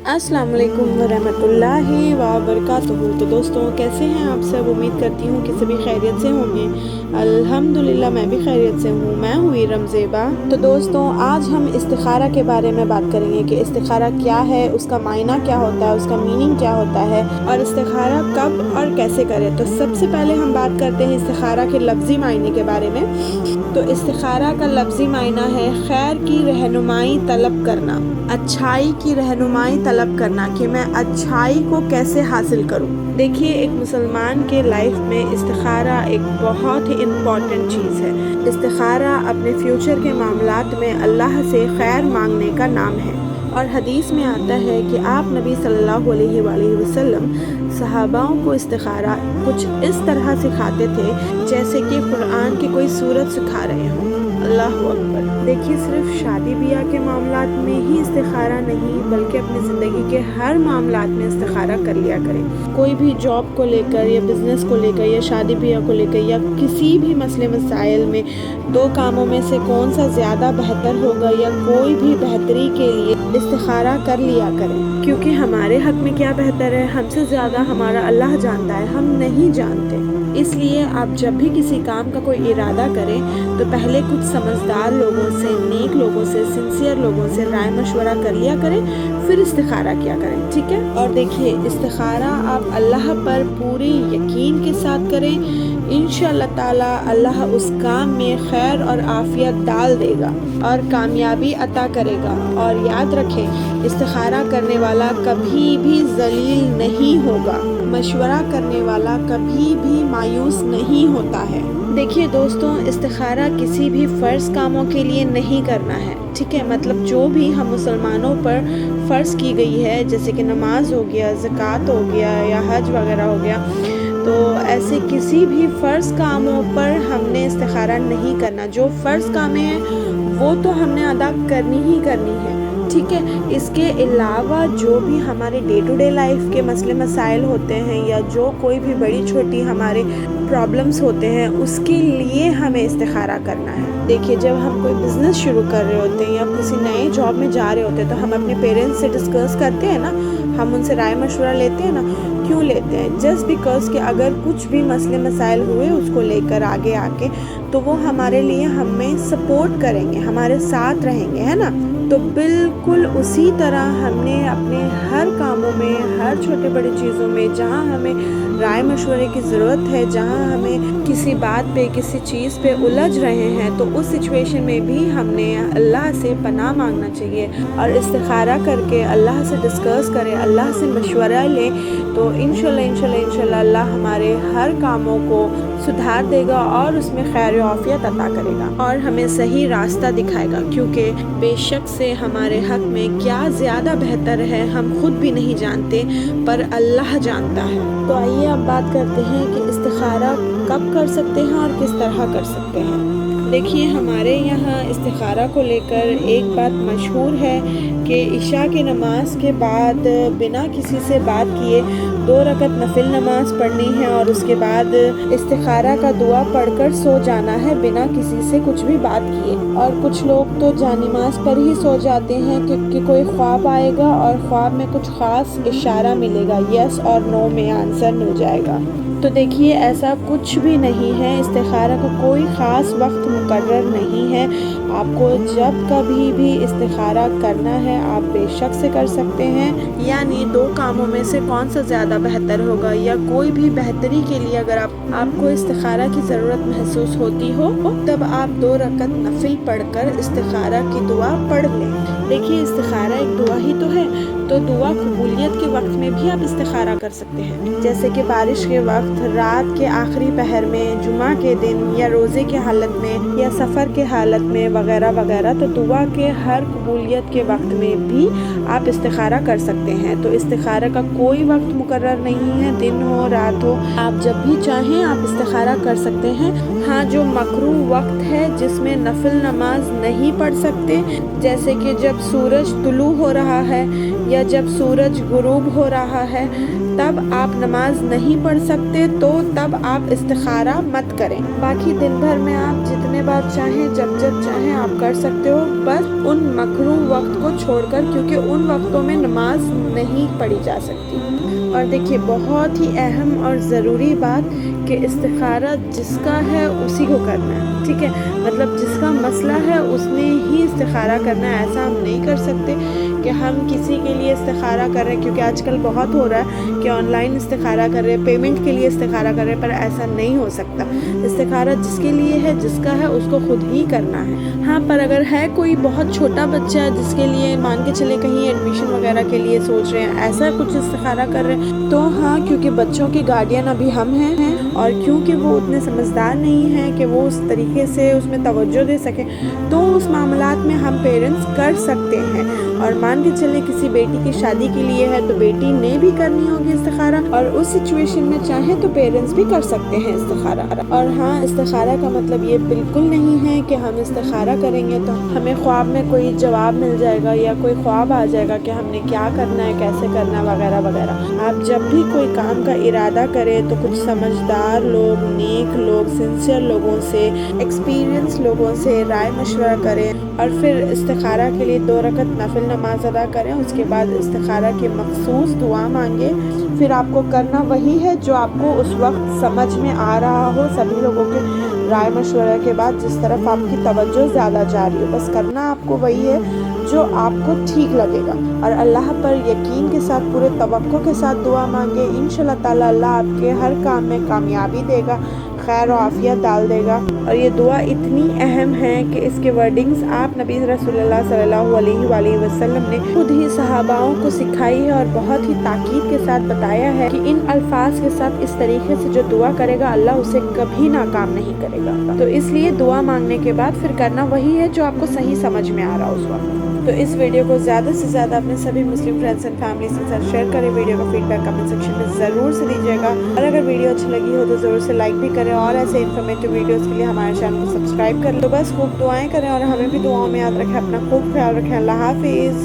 अस्सलाम वालेकुम वरहमतुल्लाहि वबरकातुहू। तो दोस्तों, कैसे हैं आप सब? उम्मीद करती हूँ कि सभी खैरियत से होंगे। अल्हम्दुलिल्लाह मैं भी खैरियत से हूँ। मैं हुई रमज़ेबा। तो दोस्तों, आज हम इस्तिखारा के बारे में बात करेंगे कि इस्तिखारा क्या है, उसका मायना क्या होता है, उसका मीनिंग क्या होता है और इस्तिखारा कब और कैसे करें। तो सबसे पहले हम बात करते हैं इस्तिखारा के लफ्ज़ी मायने के बारे में। तो इस्तिखारा का लफ्ज़ी मायना है खैर की रहनुमाई तलब करना, अच्छाई की रहनुमाई तलब करना कि मैं अच्छाई को कैसे हासिल करूं। देखिए, एक मुसलमान के लाइफ में इस्तिखारा एक बहुत ही इम्पॉर्टेंट चीज़ है। इस्तिखारा अपने फ्यूचर के मामलात में अल्लाह से खैर मांगने का नाम है। और हदीस में आता है कि आप नबी सल्लल्लाहु अलैहि वसल्लम सहाबाओं को इस्तिखारा कुछ इस तरह सिखाते थे जैसे कि कुरान की कोई सूरत सिखा रहे हों। अल्लाह अकबर। देखिए, सिर्फ शादी ब्याह के मामलात में ही इस्तिखारा नहीं बल्कि अपनी ज़िंदगी के हर मामलात में इस्तिखारा कर लिया करें। कोई भी जॉब को लेकर या बिज़नेस को लेकर या शादी ब्याह को लेकर या किसी भी मसले मसाइल में दो कामों में से कौन सा ज़्यादा बेहतर होगा या कोई भी बेहतरी के लिए इस्तिखारा कर लिया करें, क्योंकि हमारे हक़ में क्या बेहतर है हमसे ज़्यादा हमारा अल्लाह जानता है, हम नहीं जानते। इसलिए आप जब भी किसी काम का कोई इरादा करें तो पहले कुछ समझदार लोगों से, नेक लोगों से, सिंसियर लोगों से राय मशवरा कर लिया करें, फिर इस्तिखारा किया करें। ठीक है। और देखिए, इस्तिखारा आप अल्लाह पर पूरी यकीन के साथ करें। इंशाअल्लाह ताला अल्लाह उस काम में खैर और आफियत डाल देगा और कामयाबी अता करेगा। और याद रखें, इस्तिखारा करने वाला कभी भी ज़लील नहीं होगा, मशवरा करने वाला कभी भी मायूस नहीं होता है। देखिए दोस्तों, इस्तिखारा किसी भी फ़र्ज़ कामों के लिए नहीं करना है। ठीक है, मतलब जो भी हम मुसलमानों पर फ़र्ज़ की गई है, जैसे कि नमाज हो गया, ज़कात हो गया या हज वगैरह हो गया, तो ऐसे किसी भी फ़र्ज़ कामों पर हमने इस्तिखारा नहीं करना। जो फ़र्ज़ कामें हैं वो तो हमने अदा करनी ही करनी है। ठीक है। इसके अलावा जो भी हमारे डे टू डे लाइफ के मसले मसाइल होते हैं या जो कोई भी बड़ी छोटी हमारे प्रॉब्लम्स होते हैं, उसके लिए हमें इस्तिखारा करना है। देखिए, जब हम कोई बिज़नेस शुरू कर रहे होते हैं या किसी नए जॉब में जा रहे होते हैं तो हम अपने पेरेंट्स से डिस्कस करते हैं ना, हम उनसे राय मशवरा लेते हैं ना। क्यों लेते हैं? जस्ट बिकॉज़ कि अगर कुछ भी मसले मसाइल हुए उसको लेकर आगे आके तो वो हमारे लिए हमें सपोर्ट करेंगे, हमारे साथ रहेंगे, है ना। तो बिल्कुल उसी तरह हमने अपने हर कामों में, हर छोटे बड़ी चीज़ों में जहाँ हमें राय मशवरे की ज़रूरत है, जहाँ हमें किसी बात पे, किसी चीज़ पे उलझ रहे हैं, तो उस सिचुएशन में भी हमने अल्लाह से पनाह मांगना चाहिए और इस्तिखारा करके अल्लाह से डिस्कस करें, अल्लाह से मशवरा लें। तो इंशाल्लाह अल्लाह हमारे हर कामों को सुधार देगा और उसमें खैर आफियत अता करेगा और हमें सही रास्ता दिखाएगा, क्योंकि बेशक से हमारे हक़ में क्या ज़्यादा बेहतर है हम खुद भी नहीं जानते, पर अल्लाह जानता है। तो आइए अब बात करते हैं कि इस्तिखारा कब कर सकते हैं और किस तरह कर सकते हैं। देखिए, हमारे यहाँ इस्तिखारा को लेकर एक बात मशहूर है कि इशा की नमाज के बाद बिना किसी से बात किए 2 रकत नफिल नमाज पढ़नी है और उसके बाद इस्तिखारा का दुआ पढ़कर सो जाना है बिना किसी से कुछ भी बात किए। और कुछ लोग तो जानिमाज़ पर ही सो जाते हैं कि कोई ख्वाब आएगा और ख्वाब में कुछ ख़ास इशारा मिलेगा, यस और नो में आंसर मिल जाएगा। तो देखिए, ऐसा कुछ भी नहीं है। इस्तिखारा का कोई ख़ास वक्त मुकर्रर नहीं है। आपको जब कभी भी इस्तिखारा करना है आप बेशक से कर सकते हैं। यानी 2 कामों में से कौन सा ज़्यादा बेहतर होगा या कोई भी बेहतरी के लिए अगर आपको इस्तिखारा की ज़रूरत महसूस होती हो तब आप 2 रकत नफिल पढ़कर इस्तिखारा की दुआ पढ़ लें। देखिए, इस्तिखारा एक दुआ ही तो है, तो दुआ कबूलियत के वक्त में भी आप इस्तिखारा कर सकते हैं, जैसे कि बारिश के वक्त, रात के आखिरी पहर में, जुमा के दिन या रोज़े की हालत में या सफ़र के हालत में वगैरह वगैरह। तो दुआ के हर कबूलियत के वक्त में भी आप इस्तिखारा कर सकते हैं। तो इस्तिखारा का कोई वक्त मुकर्रर नहीं है, दिन हो रात हो, आप जब भी चाहें आप इस्तिखारा कर सकते हैं। हाँ, जो मकरूह वक्त है जिसमें नफिल नमाज नहीं पढ़ सकते, जैसे कि जब सूरज तुलू हो रहा है یا جب سورج غروب ہو رہا ہے تب آپ نماز نہیں پڑھ سکتے تو تب آپ استخارہ مت کریں۔ باقی دن بھر میں آپ جتنے بار چاہیں جب چاہیں آپ کر سکتے ہو، بس ان مکروہ وقت کو چھوڑ کر، کیونکہ ان وقتوں میں نماز نہیں پڑھی جا سکتی۔ اور دیکھیے بہت ہی اہم اور ضروری بات کہ استخارہ جس کا ہے اسی کو کرنا ہے، ٹھیک ہے؟ مطلب جس کا مسئلہ ہے اس نے ہی استخارہ کرنا ہے۔ ایسا ہم نہیں کر سکتے کہ ہم کسی کے لیے استخارہ کر رہے ہیں، کیونکہ آج کل بہت ہو رہا ہے کہ آن لائن استخارہ کر رہے ہیں، پیمنٹ کے لیے استخارہ کر رہے ہیں، پر ایسا نہیں ہو سکتا۔ استخارہ جس کے لیے ہے، جس کا ہے، اس کو خود ہی کرنا ہے۔ ہاں، پر اگر ہے کوئی بہت چھوٹا بچہ جس کے لیے مان کے چلے کہیں ایڈمیشن وغیرہ کے لیے سوچ رہے ہیں، ایسا کچھ استخارہ کر رہے ہیں، تو ہاں، کیونکہ بچوں کے گارڈین ابھی ہم ہیں اور کیونکہ وہ اتنے سمجھدار نہیں ہیں کہ وہ اس طریقے سے اس میں توجہ دے سکیں، تو اس معاملات میں ہم پیرنٹس کر سکتے ہیں۔ اور مان کے چلے کسی بیٹی کی شادی کے لیے ہے تو بیٹی نے بھی کرنی ہوگی استخارہ، اور اس سچویشن میں چاہیں تو پیرنٹس بھی کر سکتے ہیں استخارہ۔ اور ہاں، استخارہ کا مطلب یہ بالکل نہیں ہے کہ ہم استخارہ کریں گے تو ہمیں خواب میں کوئی جواب مل جائے گا یا کوئی خواب آ جائے گا کہ ہم نے کیا کرنا ہے، کیسے کرنا ہے، وغیرہ وغیرہ۔ آپ جب بھی کوئی کام کا ارادہ کریں تو کچھ سمجھدار لوگ، نیک لوگ، سنسیئر لوگوں سے، ایکسپیرینس لوگوں سے رائے مشورہ کریں، اور پھر استخارہ کے لیے 2 رکعت نفل نماز ادا کریں۔ اس کے بعد استخارہ کی مخصوص دعا مانگے۔ پھر آپ کو کرنا وہی ہے جو آپ کو اس وقت سمجھ میں آ رہا ہو، سبھی لوگوں کے رائے مشورہ کے بعد جس طرف آپ کی توجہ زیادہ جا رہی ہو، بس کرنا آپ کو وہی ہے جو آپ کو ٹھیک لگے گا، اور اللہ پر یقین کے ساتھ، پورے توقع کے ساتھ دعا مانگے۔ انشاءاللہ تعالی اللہ آپ کے ہر کام میں کامیابی دے گا، خیر و عافیت ڈال دے گا۔ اور یہ دعا اتنی اہم ہے کہ اس کے ورڈنگز آپ نبی رسول اللہ صلی اللہ علیہ وآلہ وسلم نے خود ہی صحاباؤں کو سکھائی ہے، اور بہت ہی تاکید کے ساتھ بتایا ہے کہ ان الفاظ کے ساتھ اس طریقے سے جو دعا کرے گا اللہ اسے کبھی ناکام نہیں کرے گا۔ تو اس لیے دعا مانگنے کے بعد پھر کرنا وہی ہے جو آپ کو صحیح سمجھ میں آ رہا اس وقت۔ تو اس ویڈیو کو زیادہ سے زیادہ اپنے سبھی مسلم فرینڈس اینڈ فیملیز کے ساتھ شیئر کریں۔ ویڈیو کا فیڈ بیک کمنٹ سیکشن میں ضرور سے دیجیے گا، اور اگر ویڈیو اچھی لگی ہو تو ضرور سے لائک بھی کریں، اور ایسے انفارمیٹیو ویڈیوز کے لیے ہمارے چینل کو سبسکرائب کر لو۔ بس خوب دعائیں کریں اور ہمیں بھی دعاؤں میں یاد رکھیں۔ اپنا خوب خیال رکھیں۔ اللہ حافظ۔